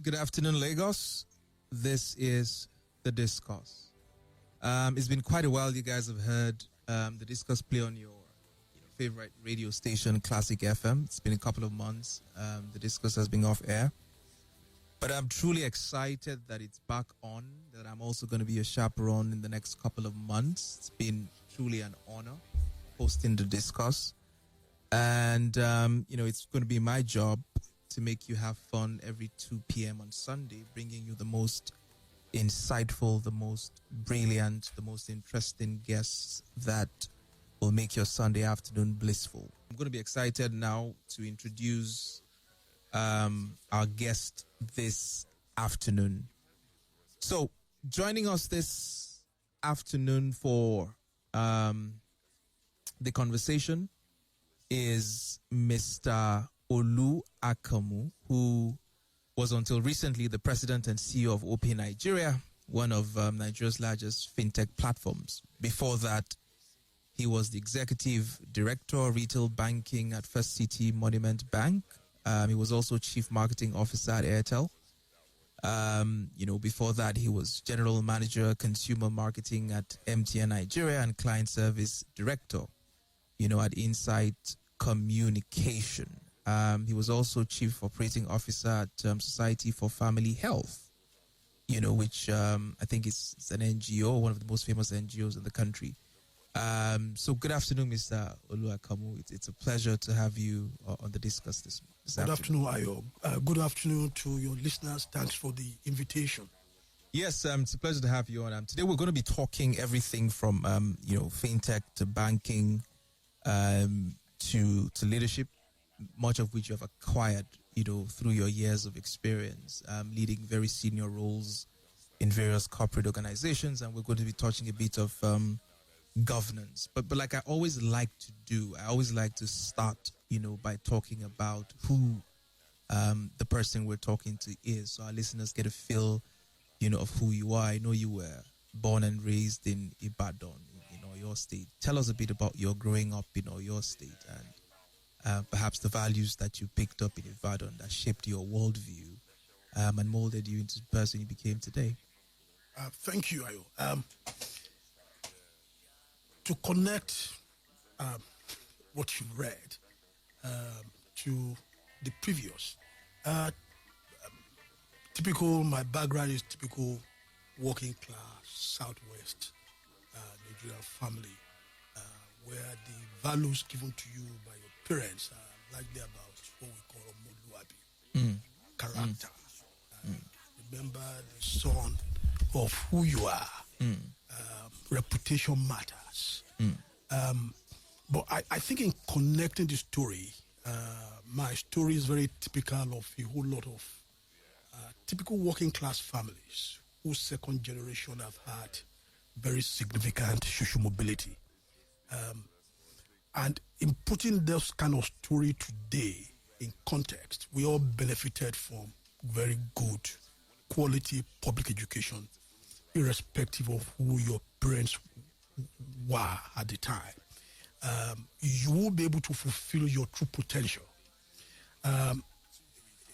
Good afternoon, Lagos. This is The Discourse. It's been quite a while. You guys have heard The Discourse play on your favorite radio station, Classic FM. It's been a couple of months. The Discourse has been off air. But I'm truly excited that it's back on, that I'm also going to be a chaperone in the next couple of months. It's been truly an honor hosting The Discourse. And, it's going to be my job to make you have fun every 2 p.m. on Sunday, bringing you the most insightful, the most brilliant, the most interesting guests that will make your Sunday afternoon blissful. I'm going to be excited now to introduce our guest this afternoon. So, joining us this afternoon for the conversation is Mr. Olu Akamu, who was until recently the president and CEO of OP Nigeria, one of Nigeria's largest fintech platforms. Before that, he was the executive director, retail banking at First City Monument Bank. He was also chief marketing officer at Airtel. Before that, he was general manager, consumer marketing at MTN Nigeria and client service director, at Insight Communication. He was also chief operating officer at Society for Family Health, which I think is an NGO, one of the most famous NGOs in the country. So good afternoon, Mr. Olu Akamu. It's a pleasure to have you on The Discuss this afternoon. Good afternoon, Ayo. Good afternoon to your listeners. Thanks for the invitation. Yes, it's a pleasure to have you on. Today we're going to be talking everything from, fintech to banking to leadership, much of which you have acquired, through your years of experience, leading very senior roles in various corporate organizations. And we're going to be touching a bit of governance. But like I always like to do, I always like to start, by talking about who the person we're talking to is, so our listeners get a feel, of who you are. I know you were born and raised in Ibadan, your state. Tell us a bit about your growing up in your state and perhaps the values that you picked up in Ibadan that shaped your worldview and molded you into the person you became today. Thank you, Ayo. To connect what you read to the previous, my background is typical working class, Southwest Nigerian family, where the values given to you by your parents are largely about what we call Omoluabi, character. Remember the son of who you are. Reputation matters. But I think in connecting the story, my story is very typical of a whole lot of typical working class families whose second generation have had very significant social mobility. And in putting this kind of story today in context, we all benefited from very good quality public education, irrespective of who your parents were at the time. You will be able to fulfill your true potential.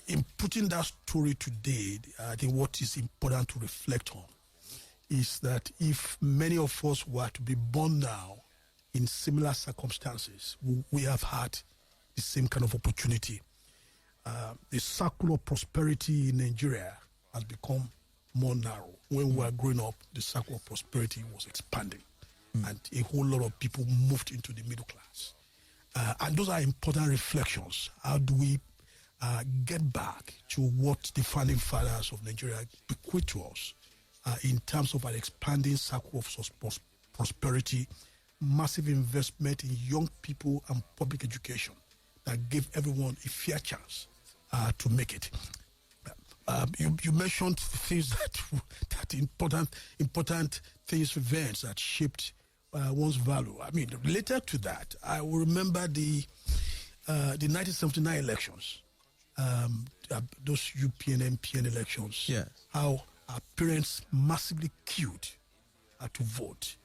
In putting that story today, I think what is important to reflect on is that if many of us were to be born now in similar circumstances, we have had the same kind of opportunity. The circle of prosperity in Nigeria has become more narrow. When we were growing up, the circle of prosperity was expanding, and a whole lot of people moved into the middle class. And those are important reflections. How do we get back to what the founding fathers of Nigeria bequeathed to us in terms of an expanding circle of prosperity, massive investment in young people and public education that gave everyone a fair chance to make it. You mentioned things that important things, events that shaped one's value. I mean, related to that, I will remember the 1979 elections, those UPN and MPN elections. Yeah. How our parents massively queued to vote.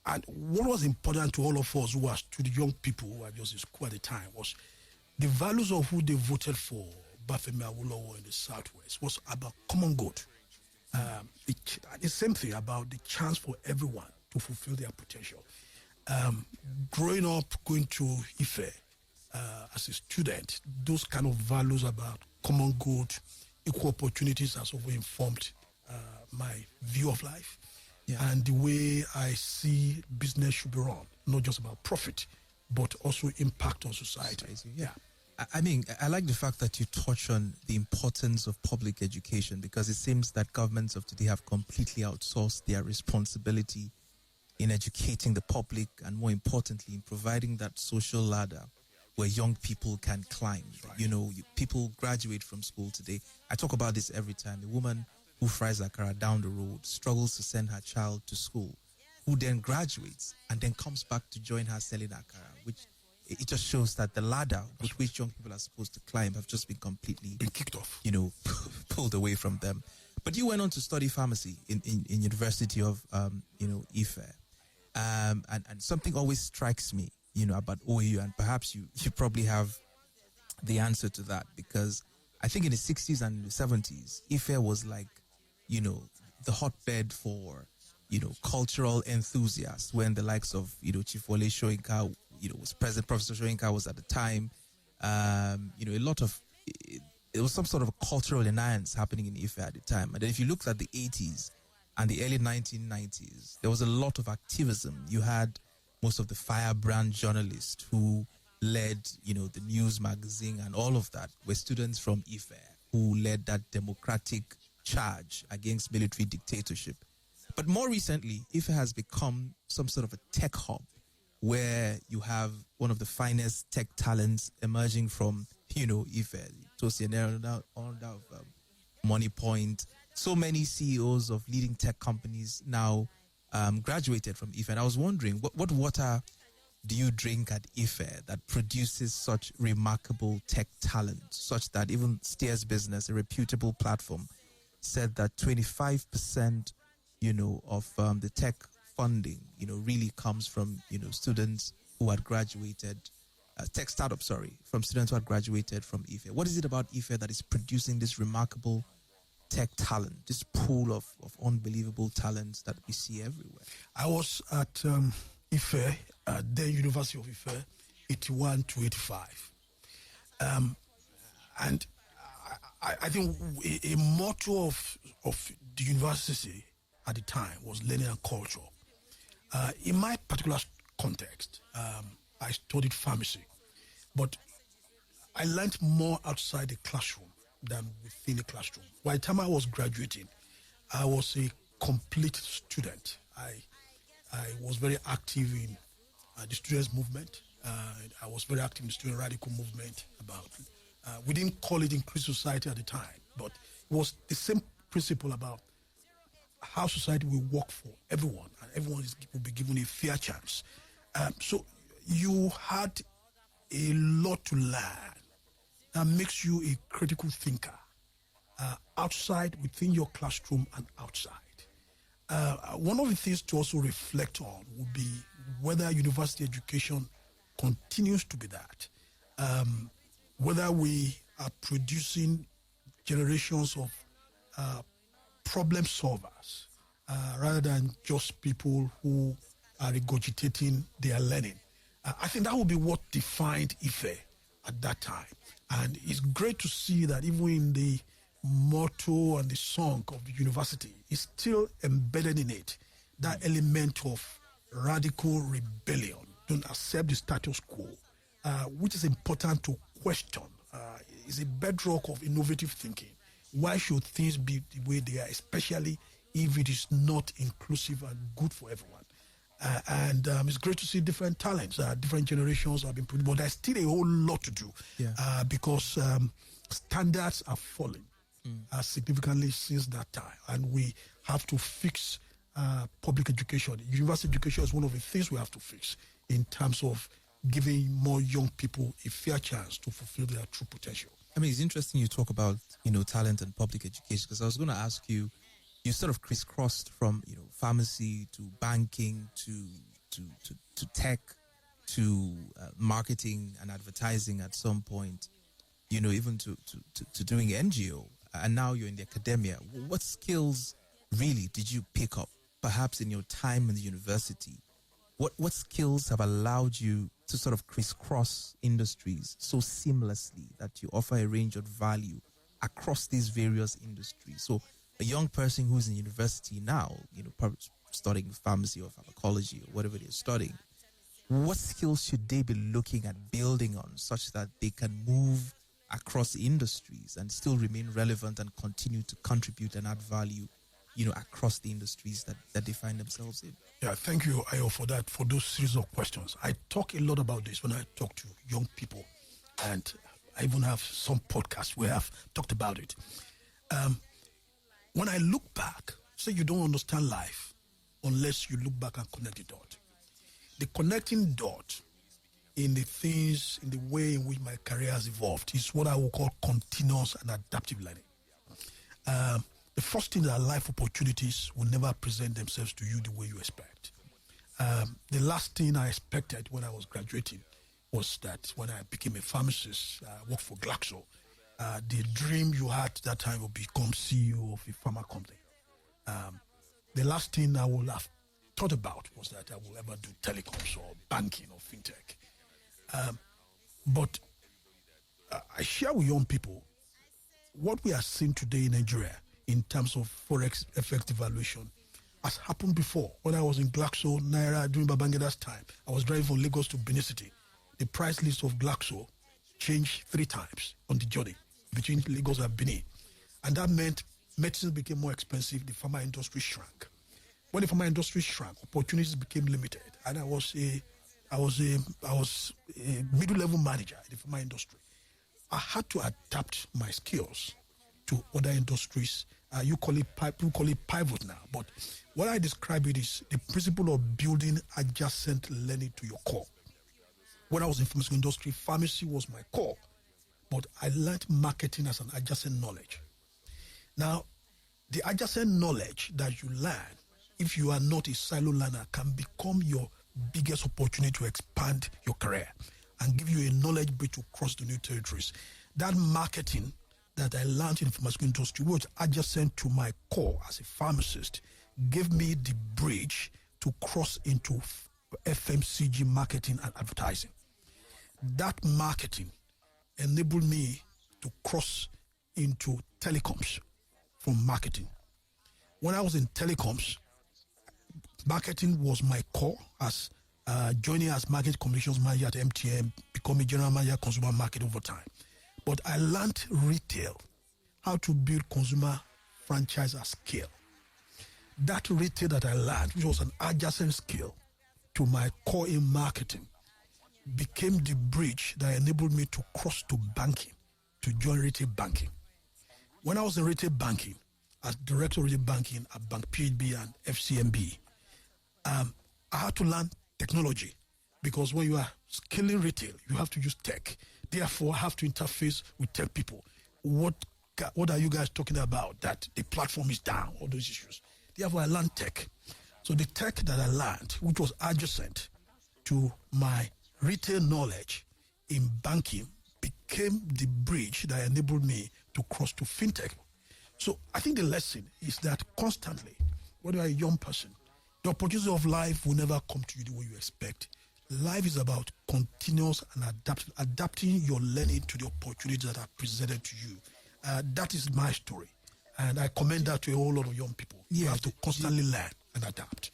And what was important to all of us who were to the young people who were just in school at the time was the values of who they voted for Obafemi Awolowo in the Southwest was about common good. The same thing about the chance for everyone to fulfill their potential. Growing up, going to Ife as a student, those kind of values about common good, equal opportunities has always informed my view of life and the way I see business should be run, not just about profit, but also impact on society. I mean, I like the fact that you touch on the importance of public education, because it seems that governments of today have completely outsourced their responsibility in educating the public, and more importantly, in providing that social ladder where young people can climb. Right. You know, people graduate from school today. I talk about this every time. A woman who fries akara down the road struggles to send her child to school, who then graduates and then comes back to join her selling akara, which it just shows that the ladder with which young people are supposed to climb have just been completely kicked off, pulled away from them. But you went on to study pharmacy in University of Ife, and something always strikes me about OAU, and perhaps you probably have the answer to that, because I think in the 60s and the 70s Ife was like the hotbed for cultural enthusiasts, when the likes of Chief Wole Soyinka was present. Professor Soyinka was at the time. A lot of it was some sort of a cultural alliance happening in Ife at the time. And then if you looked at the 80s and the early 1990s, there was a lot of activism. You had most of the firebrand journalists who led, the news magazine and all of that were students from Ife who led that democratic charge against military dictatorship. But more recently, Ife has become some sort of a tech hub, where you have one of the finest tech talents emerging from, Ife, Tosi Enero, Money Point. So many CEOs of leading tech companies now graduated from Ife. And I was wondering, what water do you drink at Ife that produces such remarkable tech talent, such that even Steers Business, a reputable platform, said that 25%, of the tech funding, really comes from, students who had graduated, tech startups, from students who had graduated from Ife. What is it about Ife that is producing this remarkable tech talent, this pool of unbelievable talents that we see everywhere? I was at Ife, the University of Ife, 81 to 85. And I think a motto of the university at the time was learning and culture. In my particular context, I studied pharmacy, but I learned more outside the classroom than within the classroom. By the time I was graduating, I was a complete student. I was very active in the students' movement. I was very active in the student radical movement. We didn't call it inclusive society at the time, but it was the same principle about how society will work for everyone, and everyone will be given a fair chance. So you had a lot to learn that makes you a critical thinker, outside, within your classroom, and outside. One of the things to also reflect on would be whether university education continues to be that. Whether we are producing generations of problem solvers rather than just people who are regurgitating their learning. I think that would be what defined Ife at that time. And it's great to see that even in the motto and the song of the university, it's still embedded in it that element of radical rebellion, don't accept the status quo, which is important to question. Is a bedrock of innovative thinking. Why should things be the way they are, especially if it is not inclusive and good for everyone? It's great to see different talents, different generations have been produced, but there's still a whole lot to do because standards are falling significantly since that time, and we have to fix public education. University education is one of the things we have to fix in terms of giving more young people a fair chance to fulfill their true potential. I mean, it's interesting you talk about, talent and public education, because I was going to ask you, you sort of crisscrossed from, pharmacy to banking to tech to marketing and advertising at some point. even to doing NGO, and now you're in the academia. What skills really did you pick up, perhaps in your time in the university? What skills have allowed you to sort of crisscross industries so seamlessly that you offer a range of value across these various industries? So a young person who's in university now, probably studying pharmacy or pharmacology or whatever they're studying, what skills should they be looking at building on such that they can move across industries and still remain relevant and continue to contribute and add value, across the industries that they find themselves in? Yeah, thank you, Ayo, for those series of questions. I talk a lot about this when I talk to young people, and I even have some podcasts where I've talked about it. When I look back, say you don't understand life unless you look back and connect the dot. The connecting dot in the things, in the way in which my career has evolved is what I will call continuous and adaptive learning. The first thing that life opportunities will never present themselves to you the way you expect. The last thing I expected when I was graduating was that when I became a pharmacist, I worked for Glaxo. The dream you had at that time would become CEO of a pharma company. The last thing I would have thought about was that I will ever do telecoms or banking or fintech. But I share with young people what we are seeing today in Nigeria in terms of forex FX devaluation has happened before. When I was in Glaxo, Naira, during Babangeda's time, I was driving from Lagos to Benin City. The price list of Glaxo changed 3 times on the journey between Lagos and Benin. And that meant medicine became more expensive, the pharma industry shrank. When the pharma industry shrank, opportunities became limited. And I was a middle-level manager in the pharma industry. I had to adapt my skills to other industries. You call it pivot now, but what I describe it is the principle of building adjacent learning to your core. When I was in the pharmaceutical industry, pharmacy was my core, but I learned marketing as an adjacent knowledge. Now, the adjacent knowledge that you learn, if you are not a silo learner, can become your biggest opportunity to expand your career and give you a knowledge bridge to cross the new territories. That marketing that I learned in the pharmaceutical industry, which adjacent to my core as a pharmacist, gave me the bridge to cross into FMCG marketing and advertising. That marketing enabled me to cross into telecoms from marketing. When I was in telecoms, marketing was my core, as joining as market communications manager at MTN, becoming general manager consumer market over time. But I learned retail, how to build consumer franchise at scale. That retail that I learned, which was an adjacent skill to my core in marketing, became the bridge that enabled me to cross to banking, to join retail banking. When I was in retail banking, as director of retail banking at Bank PHB and FCMB, I had to learn technology, because when you are scaling retail, you have to use tech. Therefore, I have to interface with tech people. What are you guys talking about? That the platform is down, all those issues. Therefore, I learned tech. So the tech that I learned, which was adjacent to my retail knowledge in banking, became the bridge that enabled me to cross to fintech. So I think the lesson is that constantly, when you are a young person, the opportunity of life will never come to you the way you expect. Life is about continuous and adapting your learning to the opportunities that are presented to you. That is my story. And I commend that to a whole lot of young people. You have to constantly learn and adapt.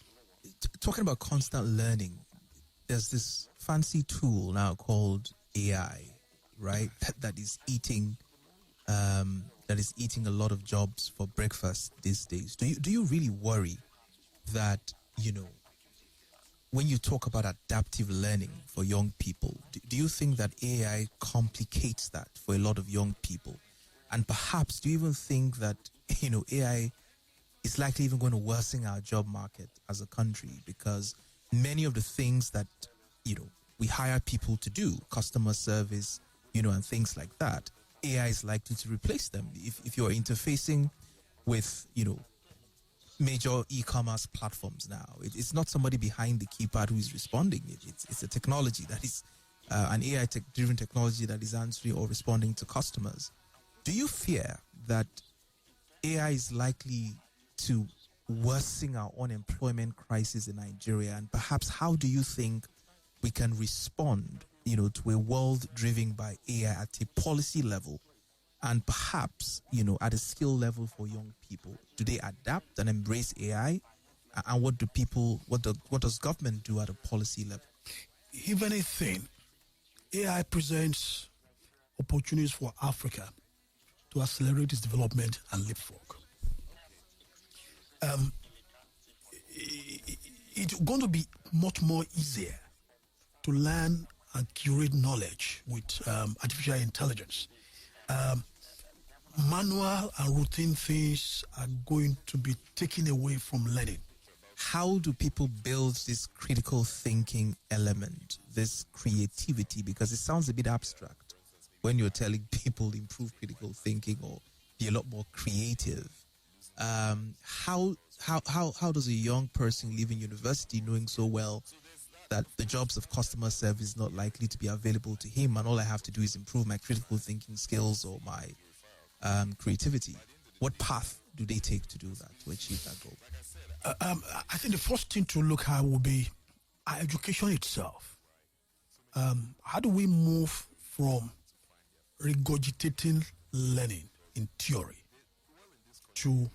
Talking about constant learning, there's this fancy tool now called AI, right? That is eating a lot of jobs for breakfast these days. Do you really worry that, when you talk about adaptive learning for young people, do you think that AI complicates that for a lot of young people? And perhaps do you even think that, AI is likely even going to worsen our job market as a country? Because many of the things that, we hire people to do, customer service, and things like that, AI is likely to replace them. If you're interfacing with, major e-commerce platforms now, it's not somebody behind the keypad who is responding. It's a technology that is, an AI driven technology that is answering or responding to customers. Do you fear that AI is likely to worsen our unemployment crisis in Nigeria? And perhaps how do you think we can respond, to a world driven by AI at a policy level and perhaps, at a skill level for young people? Do they adapt and embrace AI? And what does government do at a policy level? If anything, AI presents opportunities for Africa to accelerate its development and leapfrog. It's going to be much more easier to learn and curate knowledge with artificial intelligence. Manual and routine things are going to be taken away from learning. How do people build this critical thinking element, this creativity? Because it sounds a bit abstract when you're telling people improve critical thinking or be a lot more creative. How does a young person leaving university knowing so well that the jobs of customer service is not likely to be available to him, and all I have to do is improve my critical thinking skills or my creativity? What path do they take to do that, to achieve that goal? I think the first thing to look at will be our education itself. How do we move from regurgitating learning in theory to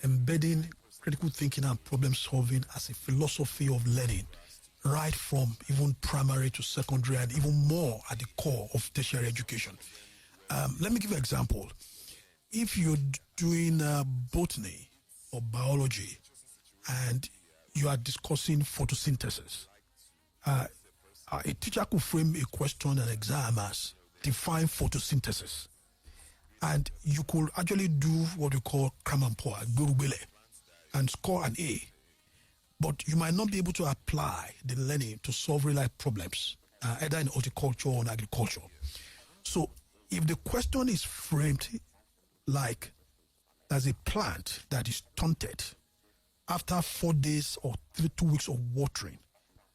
embedding critical thinking and problem solving as a philosophy of learning, right from even primary to secondary and even more at the core of tertiary education? Let me give you an example. If you're doing botany or biology and you are discussing photosynthesis, a teacher could frame a question and exam as define photosynthesis. And you could actually do what we call Kramanpoa, Gurubele, and score an A. But you might not be able to apply the learning to solve real life problems, either in horticulture or in agriculture. So if the question is framed like there's a plant that is stunted, after 4 days or 2 weeks of watering,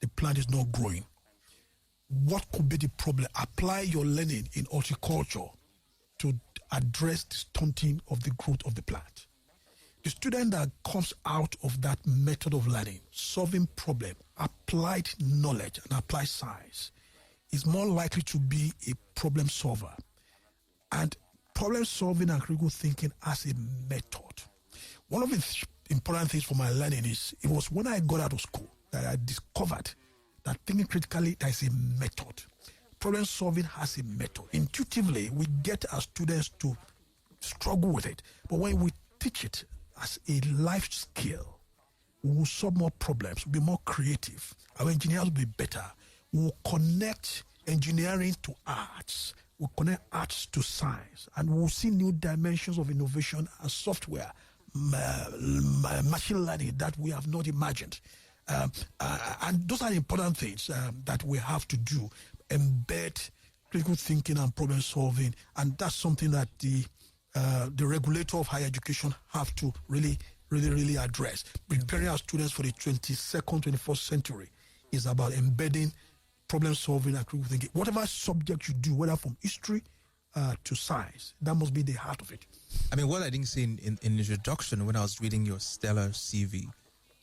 the plant is not growing, what could be the problem? Apply your learning in horticulture to address the stunting of the growth of the plant. The student that comes out of that method of learning, solving problem, applied knowledge and applied science, is more likely to be a problem solver. And problem solving and critical thinking as a method. One of the important things for my learning is, it was when I got out of school that I discovered that thinking critically, there is a method. Problem solving has a method. Intuitively, we get our students to struggle with it. But when we teach it as a life skill, we will solve more problems, we'll be more creative. Our engineers will be better. We will connect engineering to arts. We'll connect arts to science. And we'll see new dimensions of innovation and software, machine learning that we have not imagined. And those are important things that we have to do. Embed critical thinking and problem solving, and that's something that the regulator of higher education have to really address. Preparing our students for the 22nd, 21st century is about embedding problem solving and critical thinking. Whatever subject you do, whether from history to science, that must be the heart of it. I mean, what I didn't say in introduction when I was reading your stellar CV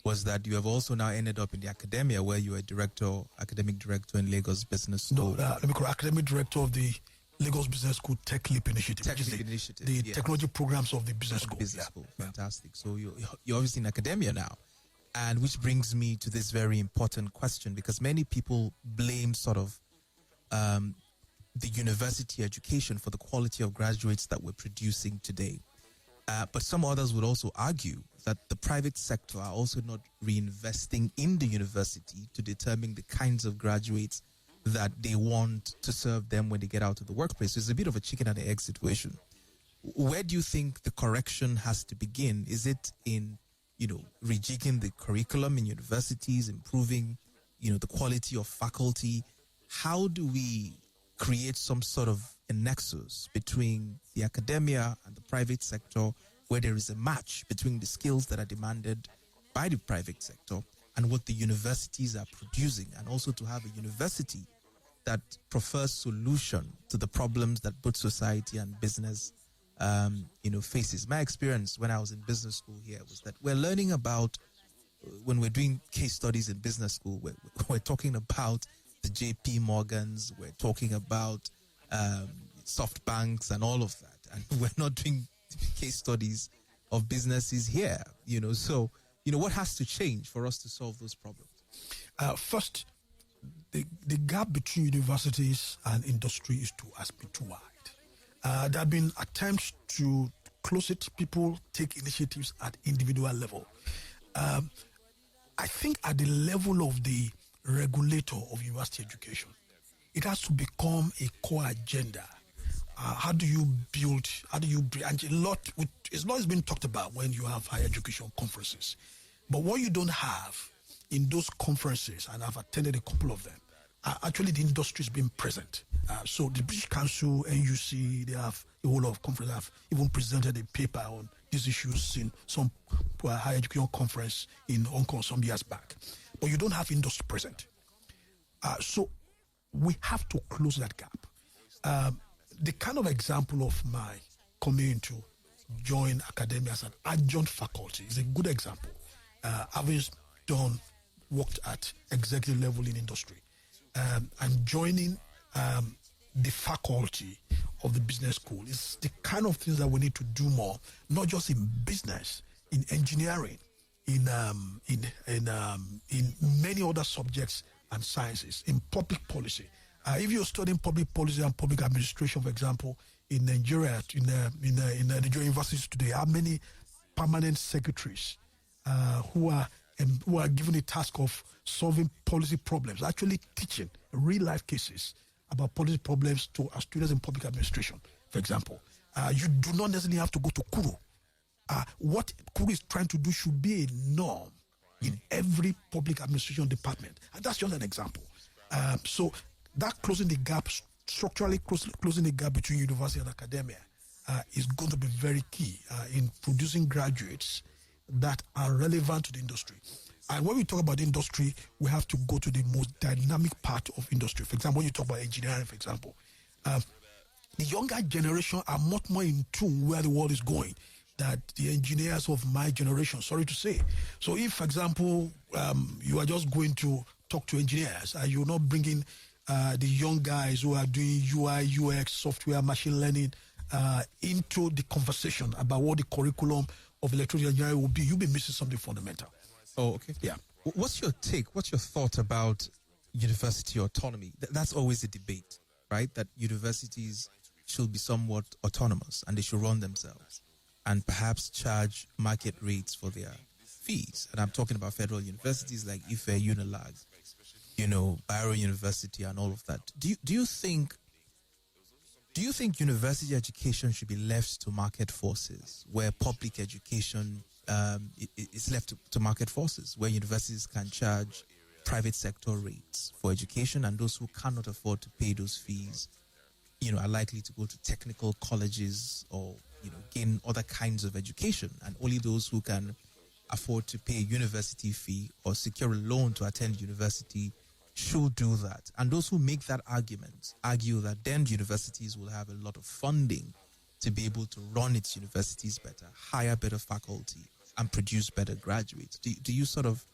was that you have also now ended up in the academia, where you are academic director in Lagos Business School. No, let me call academic director of the Lagos Business School Tech Leap Initiative. The yes. Technology programs of the business school. School. Fantastic. So you're obviously in academia now. And which brings me to this very important question, because many people blame sort of the university education for the quality of graduates that we're producing today. But some others would also argue that the private sector are also not reinvesting in the university to determine the kinds of graduates that they want to serve them when they get out of the workplace. So it's a bit of a chicken and egg situation. Where do you think the correction has to begin? Is it in, rejigging the curriculum in universities, improving, the quality of faculty? How do we create some sort of a nexus between the academia and the private sector, where there is a match between the skills that are demanded by the private sector and what the universities are producing, and also to have a university that prefers solution to the problems that both society and business, faces. My experience when I was in business school here was that we're learning about, when we're doing case studies in business school, we're talking about the JP Morgans, we're talking about SoftBanks and all of that. And we're not doing case studies of businesses here, So, what has to change for us to solve those problems? First, the gap between universities and industry has been too wide. There have been attempts to close it. People take initiatives at individual level. I think at the level of the regulator of university education, it has to become a core agenda. How do you bring, and it's not been talked about when you have higher education conferences. But what you don't have in those conferences, and I've attended a couple of them, actually the industry has been present. So the British Council, NUC, they have a whole lot of conferences. Have even presented a paper on these issues in some higher education conference in Hong Kong some years back. But you don't have industry present. So we have to close that gap. The kind of example of my coming to join academia as an adjunct faculty is a good example. Having worked at executive level in industry, and joining the faculty of the business school is the kind of things that we need to do more, not just in business, in engineering, in many other subjects and sciences, in public policy. If you're studying public policy and public administration, for example, in Nigeria, in Nigerian universities today, how many permanent secretaries who are given a task of solving policy problems, actually teaching real-life cases about policy problems to our students in public administration, for example. You do not necessarily have to go to Kuru. What Kuru is trying to do should be a norm in every public administration department. And that's just an example. So that closing the gap, structurally closing the gap between university and academia is going to be very key in producing graduates that are relevant to the industry. And when we talk about industry, we have to go to the most dynamic part of industry. For example, when you talk about engineering, for example, the younger generation are much more in tune where the world is going than the engineers of my generation, sorry to say. So if, for example, you are just going to talk to engineers and you're not bringing the young guys who are doing UI, UX, software, machine learning into the conversation about what the curriculum of electronic engineering will be, you'll be missing something fundamental. Oh, okay. Yeah. What's your take? What's your thought about university autonomy? That's always a debate, right? That universities should be somewhat autonomous and they should run themselves and perhaps charge market rates for their fees. And I'm talking about federal universities like IFE, UNILAG, Bayero University and all of that. Do you think university education should be left to market forces, where public education is left to market forces, where universities can charge private sector rates for education, and those who cannot afford to pay those fees, are likely to go to technical colleges or, gain other kinds of education, and only those who can afford to pay a university fee or secure a loan to attend university should do that. And those who make that argument argue that then universities will have a lot of funding to be able to run its universities better, hire better faculty, and produce better graduates. Do you sort of,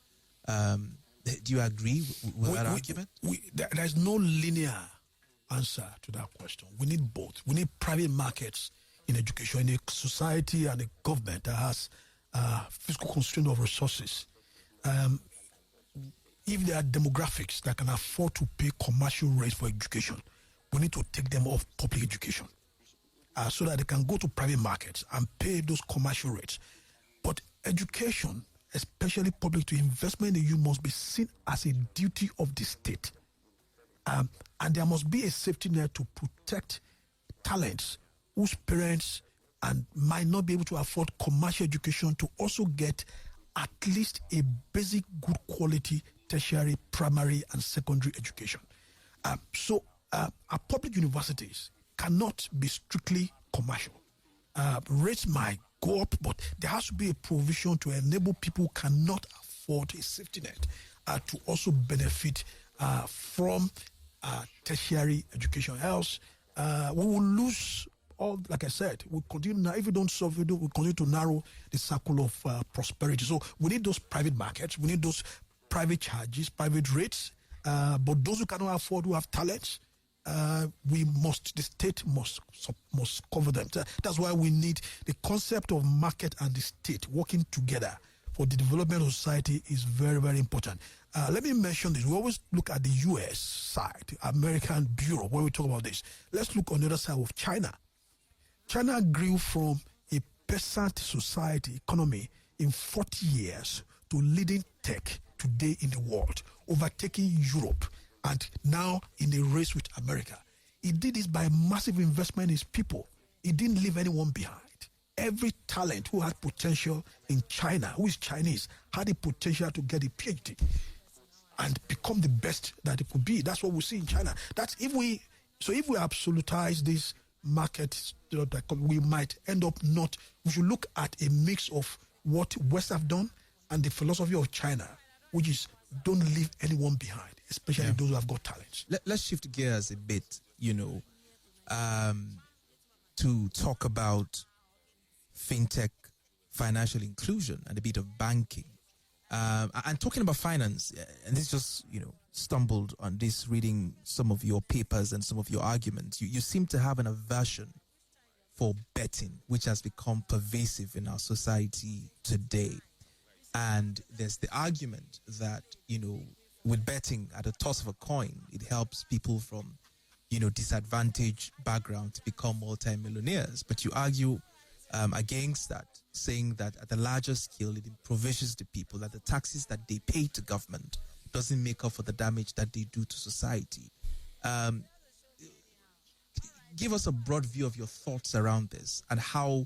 do you agree with that argument? There's no linear answer to that question. We need both. We need private markets in education, in a society and a government that has fiscal constraint of resources. If there are demographics that can afford to pay commercial rates for education, we need to take them off public education so that they can go to private markets and pay those commercial rates. But education, especially public to investment in the youth, must be seen as a duty of the state. And there must be a safety net to protect talents whose parents might not be able to afford commercial education to also get at least a basic good quality tertiary, primary, and secondary education. So our public universities cannot be strictly commercial. Rates might go up, but there has to be a provision to enable people who cannot afford a safety net to also benefit from tertiary education. Else, we will lose all. Like I said, we continue now. If we don't solve it, we continue to narrow the circle of prosperity. So we need those private markets. We need those private charges, private rates. But those who cannot afford, who have talents, the state must cover them. That's why we need the concept of market and the state working together for the development of society is very, very important. Let me mention this. We always look at the US side, American Bureau, when we talk about this. Let's look on the other side of China. China grew from a peasant society economy in 40 years to leading tech today in the world, overtaking Europe and now in a race with America. He did this by massive investment in his people. He didn't leave anyone behind. Every talent who had potential in China, who is Chinese, had the potential to get a PhD and become the best that it could be. That's what we see in China. If we absolutize this market, we might end up not. We should look at a mix of what West have done and the philosophy of China, which is don't leave anyone behind, especially those who have got talents. Let's shift gears a bit, to talk about fintech, financial inclusion, and a bit of banking. And talking about finance, and this just, stumbled on this reading some of your papers and some of your arguments. You seem to have an aversion for betting, which has become pervasive in our society today. And there's the argument that, with betting at a toss of a coin, it helps people from, disadvantaged background to become multimillionaires. But you argue against that, saying that at a larger scale, it impoverishes the people, that the taxes that they pay to government doesn't make up for the damage that they do to society. Give us a broad view of your thoughts around this and how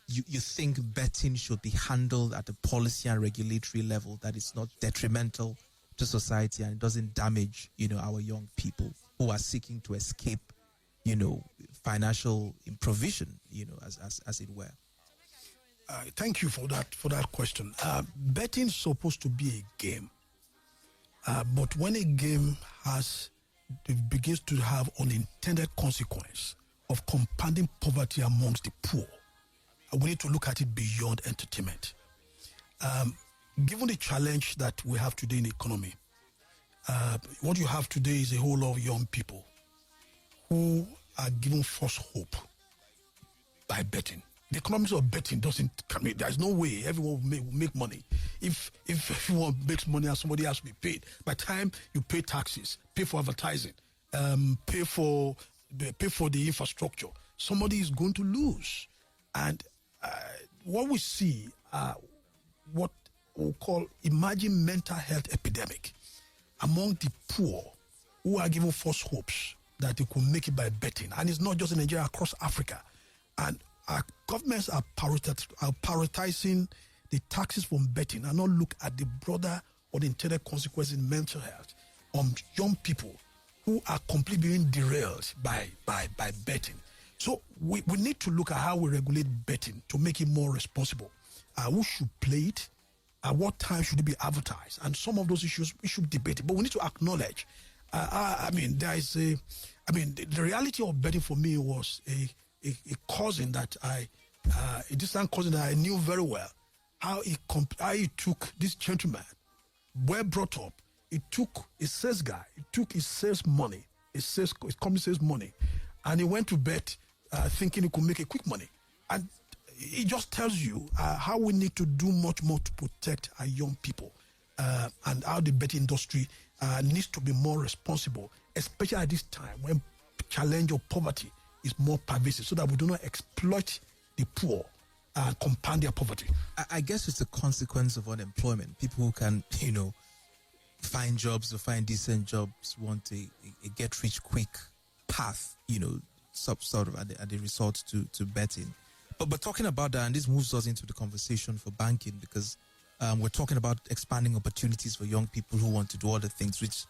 you think betting should be handled at a policy and regulatory level that is not detrimental to society and it doesn't damage, our young people who are seeking to escape, financial improvision, as it were. Thank you for that question. Betting is supposed to be a game, but when a game begins to have unintended consequence of compounding poverty amongst the poor, we need to look at it beyond entertainment. Given the challenge that we have today in the economy, what you have today is a whole lot of young people who are given false hope by betting. The economics of betting there's no way everyone will make money. If everyone makes money and somebody has to be paid, by the time you pay taxes, pay for advertising, pay for the infrastructure, somebody is going to lose. And what we see what we'll call emerging mental health epidemic among the poor who are given false hopes that they could make it by betting. And it's not just in Nigeria, across Africa. And our governments are prioritizing the taxes from betting and not look at the broader unintended consequences in mental health on young people who are completely being derailed by betting. So we need to look at how we regulate betting to make it more responsible. Who should play it? At what time should it be advertised? And some of those issues we should debate it, but we need to acknowledge. The reality of betting for me was a cousin that a distant cousin that I knew very well. How he took this gentleman, well brought up. He took a sales guy. He took his sales money, his company sales money, and he went to bet thinking he could make a quick money. And it just tells you how we need to do much more to protect our young people and how the betting industry needs to be more responsible, especially at this time when challenge of poverty is more pervasive, so that we do not exploit the poor and compound their poverty. I guess it's a consequence of unemployment. People who can, find jobs or find decent jobs want a get-rich-quick path, sort of at the resort to betting. But talking about that, and this moves us into the conversation for banking, because we're talking about expanding opportunities for young people who want to do other things, which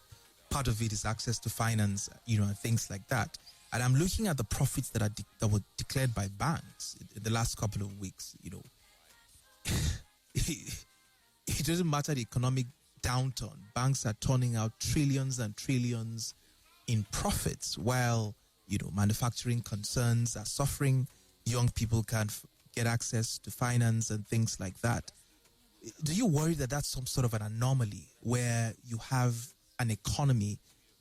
part of it is access to finance, and things like that. And I'm looking at the profits that were declared by banks in the last couple of weeks. It doesn't matter the economic downturn. Banks are turning out trillions and trillions in profits, while manufacturing concerns are suffering. Young people can't get access to finance and things like that. Do you worry that that's some sort of an anomaly where you have an economy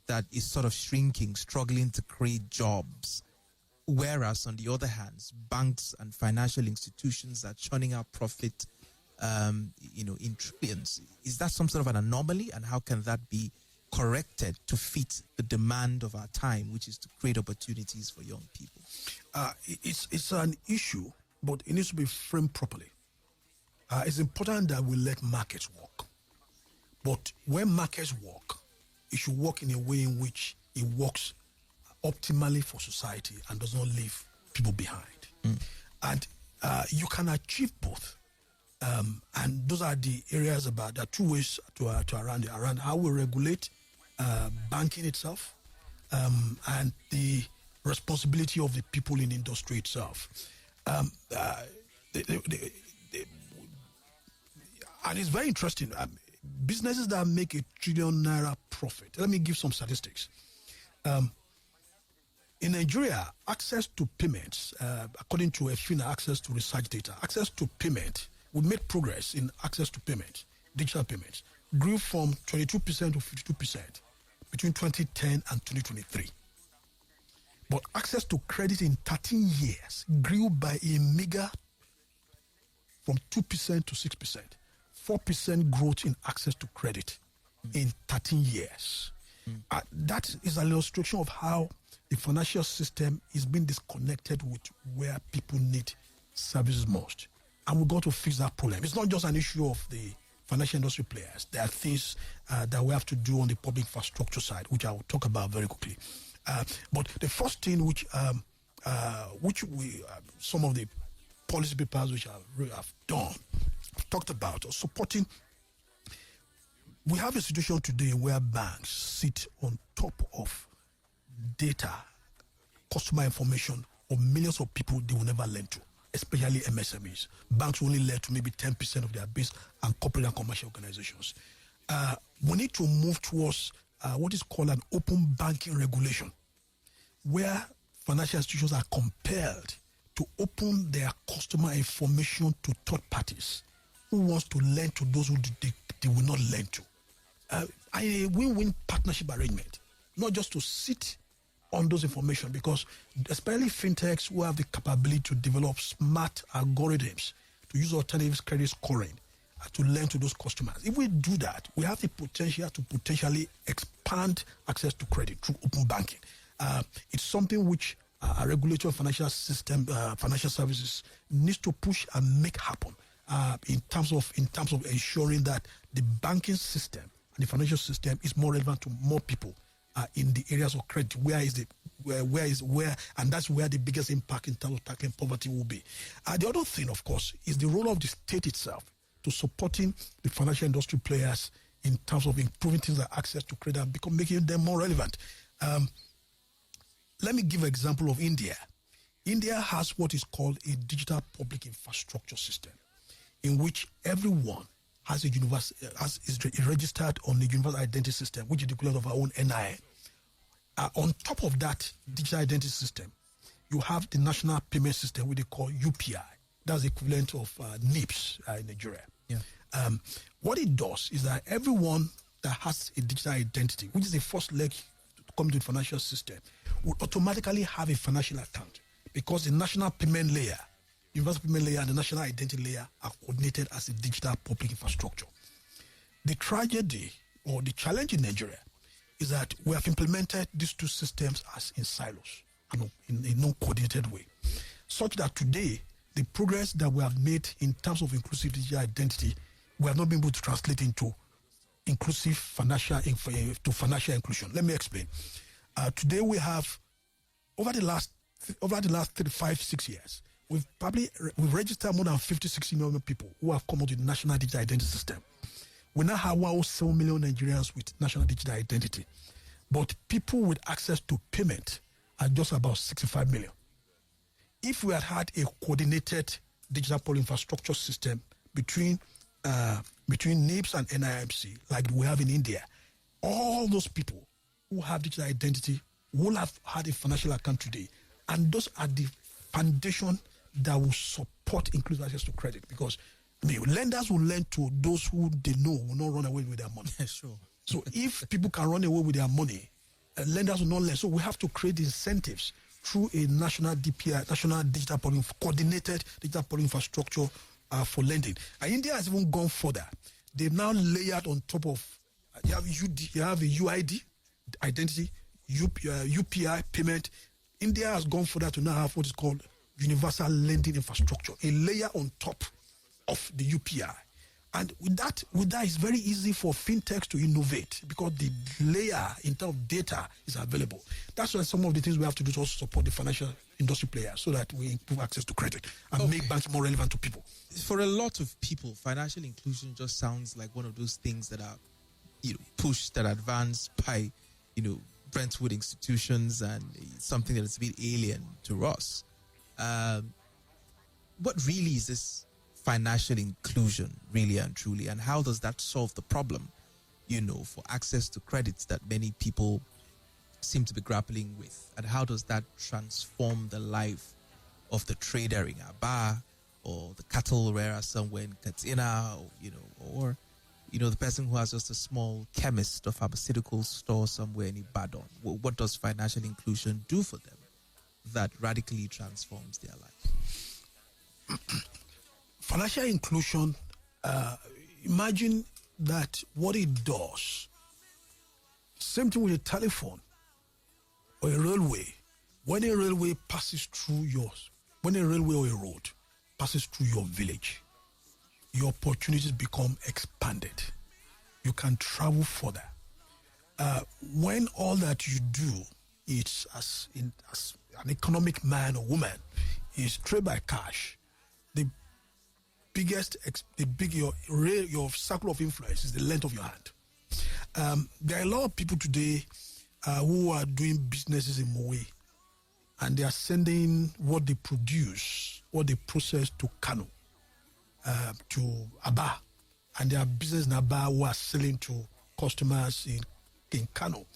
that is sort of shrinking, struggling to create jobs, whereas on the other hand, banks and financial institutions are churning out profit, in trillions? Is that some sort of an anomaly, and how can that be corrected to fit the demand of our time, which is to create opportunities for young people? It's an issue, but it needs to be framed properly. It's important that we let markets work. But when markets work, it should work in a way in which it works optimally for society and does not leave people behind. And you can achieve both. And those are the areas there are two ways to around how we regulate banking itself, and the responsibility of the people in the industry itself. And it's very interesting. Businesses that make $1 trillion profit. Let me give some statistics. In Nigeria, access to payments, according to EFINA, access to research data, access to payment, we made progress in access to payment, digital payments, grew from 22% to 52% between 2010 and 2023. But access to credit in 13 years grew by a meager from 2% to 6%. 4% growth in access to credit in 13 years. That is an illustration of how the financial system is being disconnected with where people need services most. And we've got to fix that problem. It's not just an issue of the financial industry players. There are things that we have to do on the public infrastructure side, which I will talk about very quickly. But the first thing which some of the policy papers which have done, talked about, or supporting. We have a situation today where banks sit on top of data, customer information of millions of people they will never lend to, especially MSMEs. Banks only lend to maybe 10% of their base, and corporate and commercial organizations. We need to move towards what is called an open banking regulation, where financial institutions are compelled to open their customer information to third parties who wants to lend to those who they will not lend to. A win-win partnership arrangement, not just to sit on those information, because especially fintechs who have the capability to develop smart algorithms to use alternative credit scoring to lend to those customers. If we do that, we have the potential to potentially expand access to credit through open banking. It's something which a regulator of financial system, financial services needs to push and make happen. In terms of ensuring that the banking system and the financial system is more relevant to more people in the areas of credit, and that's where the biggest impact in terms of tackling poverty will be. The other thing, of course, is the role of the state itself to supporting the financial industry players in terms of improving things like access to credit and making them more relevant. Let me give an example of India. India has what is called a digital public infrastructure system, in which everyone is registered on the universal identity system, which is the equivalent of our own NIN. On top of that digital identity system, you have the national payment system, which they call UPI. That's the equivalent of NIPS in Nigeria. Yeah. What it does is that everyone that has a digital identity, which is the first leg to come to the financial system, will automatically have a financial account, because the national payment layer, universal payment layer, and the national identity layer are coordinated as a digital public infrastructure. The tragedy or the challenge in Nigeria is that we have implemented these two systems as in silos, in a non-coordinated way, such that today the progress that we have made in terms of inclusive digital identity, we have not been able to translate into inclusive financial inclusion. Let me explain. Today we have, over the last 5-6 years, we've registered more than 50-60 million people who have come out with the national digital identity system. We now have 107 million Nigerians with national digital identity, but people with access to payment are just about 65 million. If we had a coordinated digital public infrastructure system between NIPS and NIMC, like we have in India, all those people who have digital identity will have had a financial account today. And those are the foundation that will support inclusive access to credit, because lenders will lend to those who they know will not run away with their money. Yeah, sure. So if people can run away with their money, lenders will not lend. So we have to create incentives through a national DPI, national digital policy, coordinated digital policy infrastructure for lending. And India has even gone further. They've now layered on top of, you have a UID, identity, UPI, payment. India has gone further to now have what is called universal lending infrastructure, a layer on top of the UPI. And with that, it's very easy for fintechs to innovate because the layer in terms of data is available. That's why some of the things we have to do to also support the financial industry players so that we improve access to credit and make banks more relevant to people. For a lot of people, financial inclusion just sounds like one of those things that are, pushed and advanced by, Brentwood institutions, and something that is a bit alien to us. What really is this financial inclusion, really and truly, and how does that solve the problem, for access to credits that many people seem to be grappling with? And how does that transform the life of the trader in Aba, or the cattle rearer somewhere in Katsina, or the person who has just a small chemist or pharmaceutical store somewhere in Ibadan? What does financial inclusion do for them that radically transforms their lives? Financial inclusion, imagine that what it does, same thing with a telephone or a railway. When a railway passes through when a railway or a road passes through your village, your opportunities become expanded. You can travel further. When all that you do is as an economic man or woman is trade by cash, your circle of influence is the length of your hand. There are a lot of people today who are doing businesses in Moe, and they are sending what they produce, what they process to Kano, to Aba, and there are businesses in Aba who are selling to customers in Kano.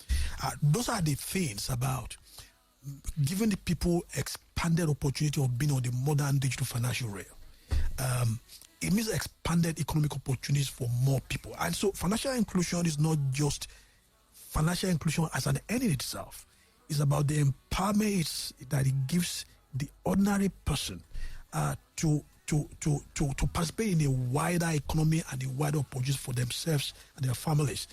Those are the things about giving the people expanded opportunity of being on the modern digital financial rail. It means expanded economic opportunities for more people. And so financial inclusion is not just financial inclusion as an end in itself. It's about the empowerment that it gives the ordinary person to participate in a wider economy and a wider opportunities for themselves and their families.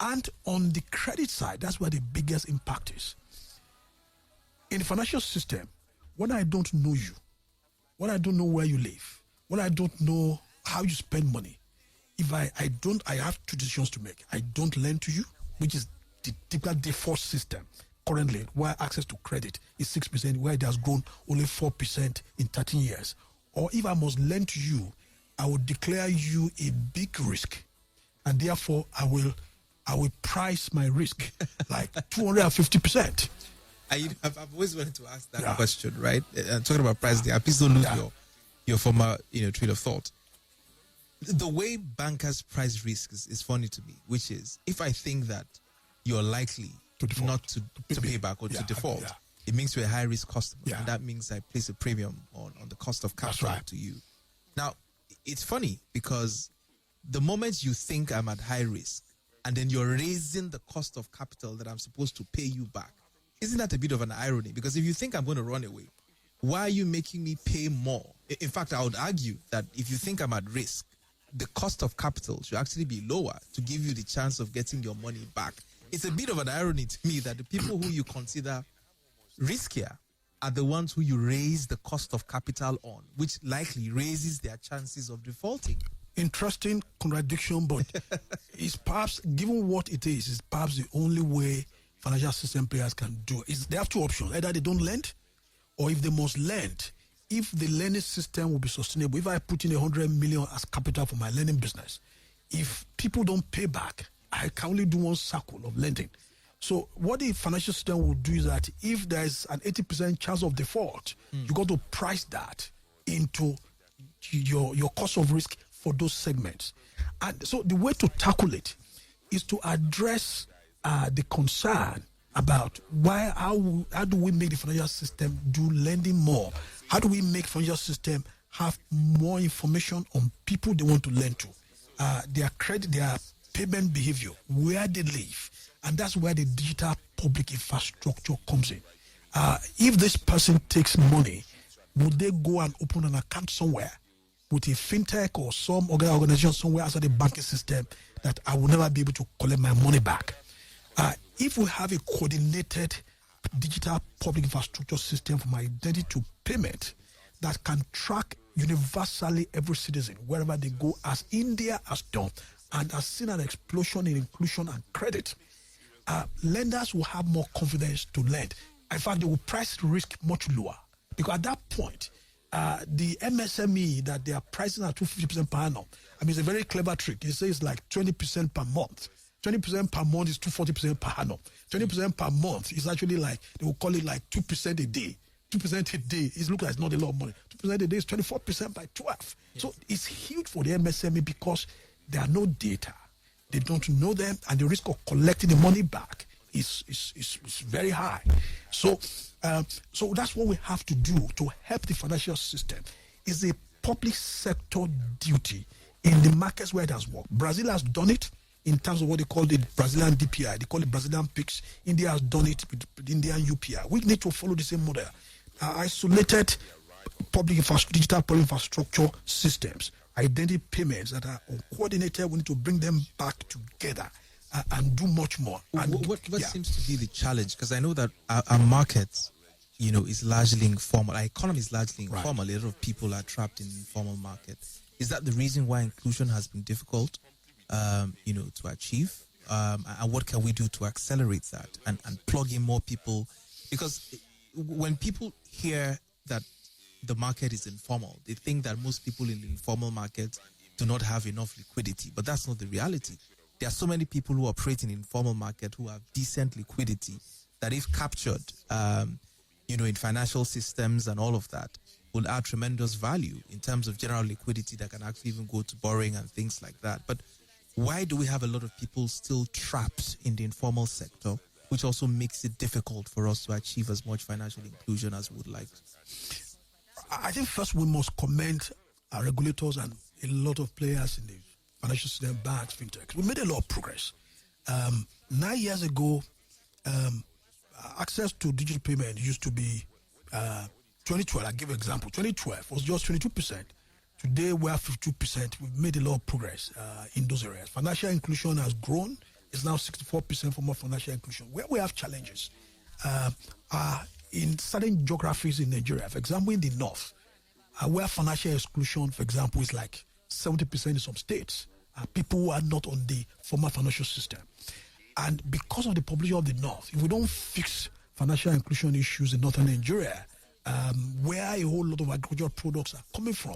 And on the credit side, that's where the biggest impact is. In the financial system, when I don't know you, when I don't know where you live, when I don't know how you spend money, if I have two decisions to make. I don't lend to you, which is the typical default system currently, where access to credit is 6%, where it has grown only 4% in 13 years. Or if I must lend to you, I will declare you a big risk, and therefore I will price my risk like 250%. I've always wanted to ask that question, right? Talking about pricing, please don't lose your former train of thought. The way bankers price risk is funny to me, which is if I think that you're likely not to pay back or to default, it means you're a high risk customer, and that means I place a premium on the cost of capital to you. Now, it's funny because the moment you think I'm at high risk and then you're raising the cost of capital that I'm supposed to pay you back, isn't that a bit of an irony? Because if you think I'm going to run away, why are you making me pay more? In fact, I would argue that if you think I'm at risk, the cost of capital should actually be lower to give you the chance of getting your money back. It's a bit of an irony to me that the people who you consider riskier are the ones who you raise the cost of capital on, which likely raises their chances of defaulting. Interesting contradiction, but it's perhaps, given what it is perhaps the only way financial system players can do it. They have two options. Either they don't lend, or if they must lend, if the lending system will be sustainable, if I put in 100 million as capital for my lending business, if people don't pay back, I can only do one cycle of lending. So what the financial system will do is that if there's an 80% chance of default, you got to price that into your cost of risk for those segments. And so the way to tackle it is to address the concern about how do we make the financial system do lending more? How do we make financial system have more information on people they want to lend to, their credit, their payment behavior, where they live, and that's where the digital public infrastructure comes in. If this person takes money, would they go and open an account somewhere with a fintech or some organization somewhere outside the banking system that I will never be able to collect my money back? If we have a coordinated digital public infrastructure system from identity to payment that can track universally every citizen wherever they go, as India has done and has seen an explosion in inclusion and credit, lenders will have more confidence to lend. In fact, they will price risk much lower, because at that point, the MSME that they are pricing at 250% per annum, I mean, it's a very clever trick. It says like 20% per month. 20% per month is 240% per annum. 20% per month is actually like, they will call it like 2% a day. 2% a day, it looks like it's not a lot of money. 2% a day is 24% by 12. Yes. So it's huge for the MSME because there are no data. They don't know them, and the risk of collecting the money back is very high. So that's what we have to do to help the financial system. It's a public sector duty in the markets where it has worked. Brazil has done it in terms of what they call the Brazilian DPI. They call it Brazilian PIX. India has done it with Indian UPI. We need to follow the same model. Isolated digital public infrastructure systems, identity payments that are coordinated, we need to bring them back together and do much more. And what seems to be the challenge? Because I know that our market, is largely informal. Our economy is largely informal. Right. A lot of people are trapped in the informal market. Is that the reason why inclusion has been difficult, to achieve? And what can we do to accelerate that and plug in more people? Because when people hear that the market is informal, they think that most people in the informal market do not have enough liquidity, but that's not the reality. There are so many people who operate in the informal market who have decent liquidity that, if captured, in financial systems and all of that, will add tremendous value in terms of general liquidity that can actually even go to borrowing and things like that. But why do we have a lot of people still trapped in the informal sector, which also makes it difficult for us to achieve as much financial inclusion as we would like? I think first we must commend our regulators and a lot of players in the financial system, banks, fintechs. We made a lot of progress. 9 years ago, access to digital payment used to be 2012. I'll give an example. 2012 was just 22%. Today, we are 52%. We've made a lot of progress in those areas. Financial inclusion has grown. It's now 64% for more financial inclusion. Where we have challenges are in certain geographies in Nigeria. For example, in the north, where financial exclusion, for example, is like 70% in some states, people who are not on the formal financial system. And because of the population of the north, if we don't fix financial inclusion issues in northern Nigeria, where a whole lot of agricultural products are coming from,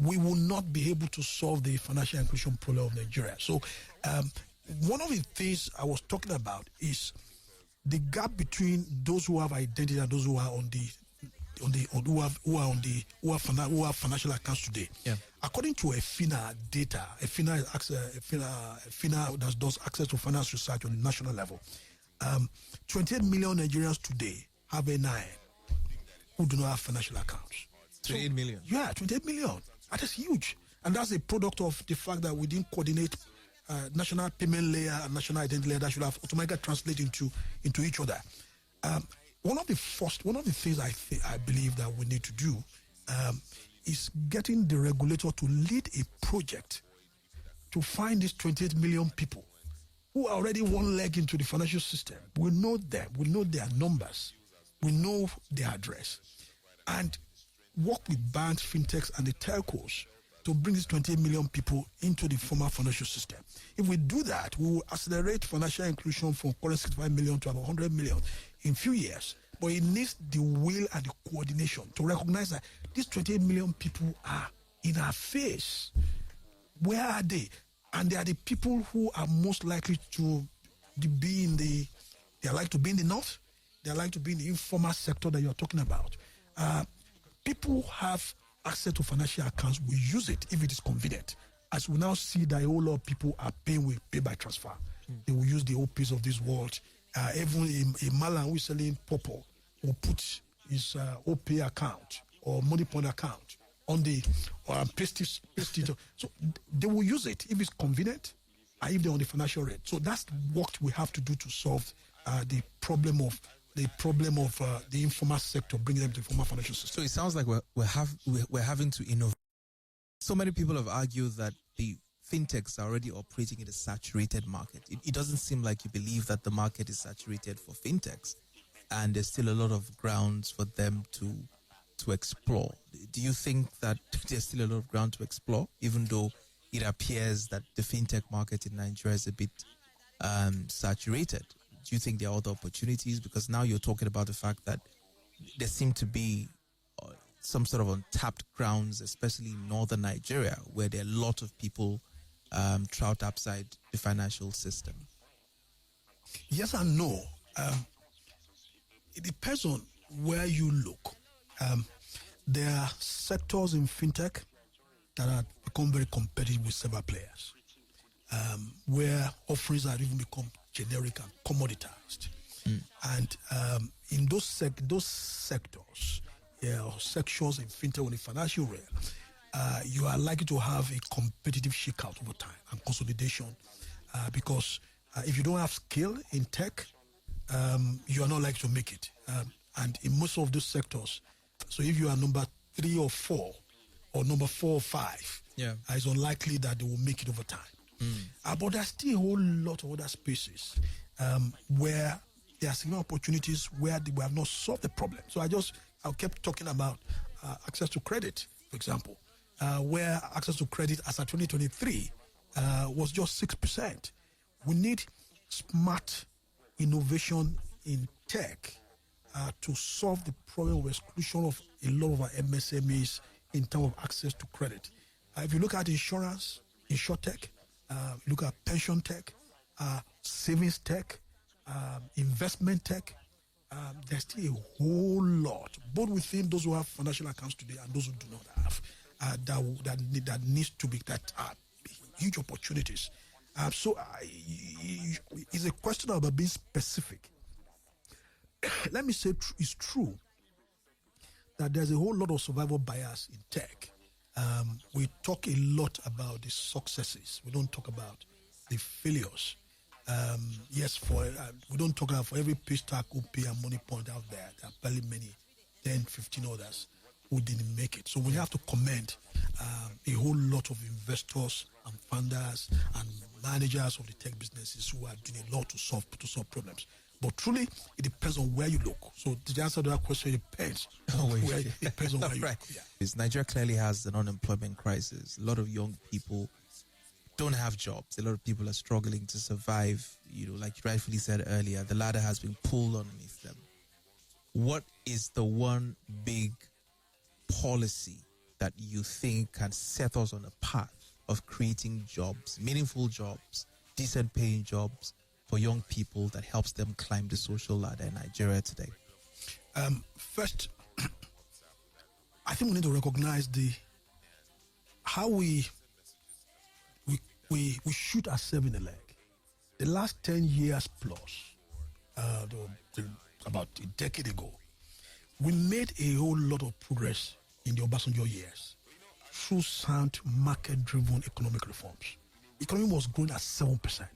we will not be able to solve the financial inclusion problem of Nigeria. So one of the things I was talking about is the gap between those who have identity and those who are who have financial accounts today. Yeah. According to EFINA data, EFINA that does access to finance research on the national level, 28 million Nigerians today have NIN who do not have financial accounts. 28 million? Yeah, 28 million. That is huge. And that's a product of the fact that we didn't coordinate national payment layer and national identity layer that should have automatically translated into each other. One of the things I believe that we need to do is getting the regulator to lead a project to find these 28 million people who are already one leg into the financial system. We know them, we know their numbers, we know their address, and work with banks, fintechs, and the telcos to bring these 28 million people into the formal financial system. If we do that, we will accelerate financial inclusion from current 65 million to about 100 million in a few years. But it needs the will and the coordination to recognize that these 28 million people are in our face. Where are they? And they are the people who are most likely to be they are like to be in the north. They are like to be in the informal sector that you're talking about. People have access to financial accounts. We use it if it is convenient. As we now see that a whole lot of people are paying with pay by transfer. They will use the OPs of this world. Even a Malan who is selling purple will put his OP account or money point account on the paste it. So they will use it if it's convenient and if they're on the financial rate. So that's what we have to do to solve the problem of the informal sector, bringing them to the formal financial system. So it sounds like we're having to innovate. So many people have argued that the fintechs are already operating in a saturated market. It doesn't seem like you believe that the market is saturated for fintechs, and there's still a lot of grounds for them to explore. Do you think that there's still a lot of ground to explore, even though it appears that the fintech market in Nigeria is a bit saturated? Do you think there are other opportunities? Because now you're talking about the fact that there seem to be some sort of untapped grounds, especially in northern Nigeria, where there are a lot of people trapped outside the financial system. Yes and no. It depends on where you look. There are sectors in fintech that have become very competitive with several players, where offerings have even become generic and commoditized. And in those sectors, or sections in fintech or the financial realm, you are likely to have a competitive shakeout over time and consolidation, because if you don't have skill in tech, you are not likely to make it. And in most of those sectors, so if you are number 3 or 4, or number 4 or 5, it's unlikely that they will make it over time. But there's still a whole lot of other spaces where there are significant opportunities where we have not solved the problem. So I kept talking about access to credit, for example, where access to credit as of 2023 was just 6%. We need smart innovation in tech to solve the problem of exclusion of a lot of our MSMEs in terms of access to credit. If you look at insurance, insurtech, look at pension tech, savings tech, investment tech, there's still a whole lot, both within those who have financial accounts today and those who do not have, that needs to be, that are huge opportunities. So it's a question about being specific. Let me say it's true that there's a whole lot of survival bias in tech. We talk a lot about the successes. We don't talk about the failures. Yes, we don't talk about for every paystack, OP, and money point out there are probably many, 10, 15 others who didn't make it. So we have to commend a whole lot of investors and funders and managers of the tech businesses who are doing a lot to solve problems. But truly, it depends on where you look. So the answer to that question depends. It depends on where you look. Yeah. Nigeria clearly has an unemployment crisis. A lot of young people don't have jobs. A lot of people are struggling to survive. Like you rightfully said earlier, the ladder has been pulled underneath them. What is the one big policy that you think can set us on a path of creating jobs, meaningful jobs, decent paying jobs for young people that helps them climb the social ladder in Nigeria today? First, I think we need to recognize how we shoot ourselves in the leg. The last 10 years plus, about a decade ago, we made a whole lot of progress in the Obasanjo years through sound market-driven economic reforms. Economy was growing at 7%.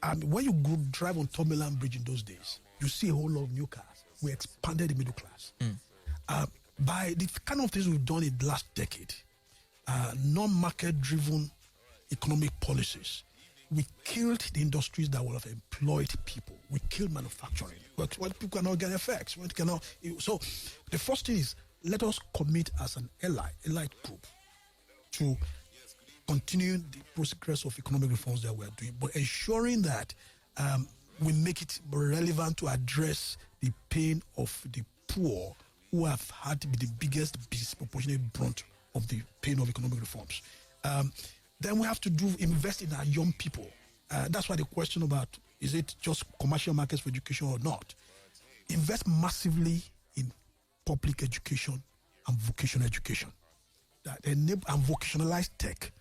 And when you drive on Tomiland Bridge in those days, you see a whole lot of new cars. We expanded the middle class. By the kind of things we've done in the last decade, non-market-driven economic policies, we killed the industries that would have employed people. We killed manufacturing. But when people cannot get effects, so the first thing is, let us commit as an allied group to continue the progress of economic reforms that we're doing, but ensuring that we make it relevant to address the pain of the poor who have had to be the biggest disproportionate brunt of the pain of economic reforms. Then we have to invest in our young people. That's why the question about, is it just commercial markets for education or not? Invest massively in public education and vocational education and vocationalized tech,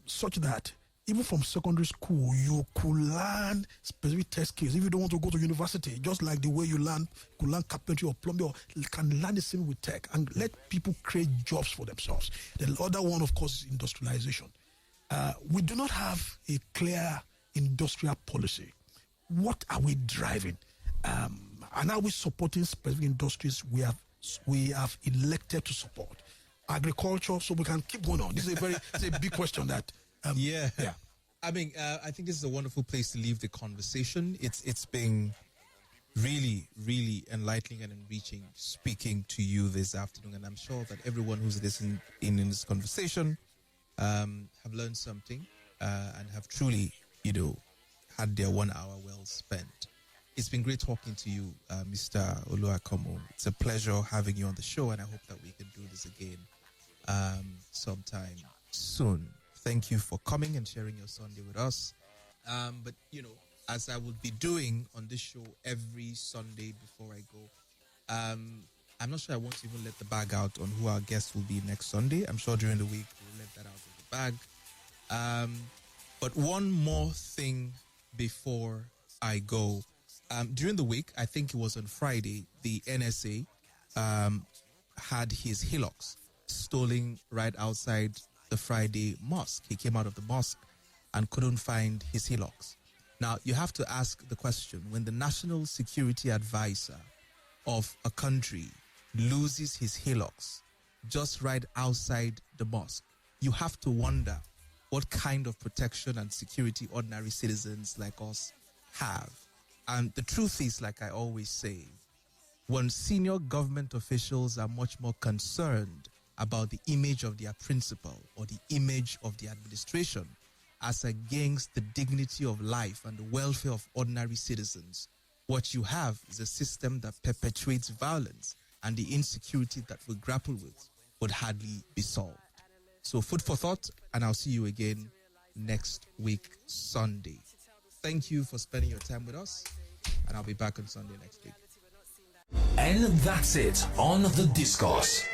such that even from secondary school, you could learn specific test skills. If you don't want to go to university, just like the way you could learn carpentry or plumbing, or can learn the same with tech, and let people create jobs for themselves. The other one, of course, is industrialization. We do not have a clear industrial policy. What are we driving? And are we supporting specific industries we have elected to support? Agriculture, so we can keep going on. This is a big question that. Yeah. I mean, I think this is a wonderful place to leave the conversation. It's been really, really enlightening and enriching speaking to you this afternoon, and I'm sure that everyone who's listening in this conversation have learned something and have truly, had their 1 hour well spent. It's been great talking to you, Mr. Oluwakomo. It's a pleasure having you on the show, and I hope that we can do this again sometime soon. Thank you for coming and sharing your Sunday with us. But, as I will be doing on this show every Sunday before I go, I'm not sure I want to even let the bag out on who our guests will be next Sunday. I'm sure during the week we'll let that out of the bag. But one more thing before I go. During the week, I think it was on Friday, the NSA had his Hilux stolen right outside the Friday mosque. He came out of the mosque and couldn't find his Hilux. Now, you have to ask the question, when the national security advisor of a country loses his Hilux just right outside the mosque, you have to wonder what kind of protection and security ordinary citizens like us have. And the truth is, like I always say, when senior government officials are much more concerned about the image of their principal or the image of the administration as against the dignity of life and the welfare of ordinary citizens, what you have is a system that perpetuates violence, and the insecurity that we grapple with would hardly be solved. So food for thought, and I'll see you again next week, Sunday. Thank you for spending your time with us, and I'll be back on Sunday next week. And that's it on The Discourse.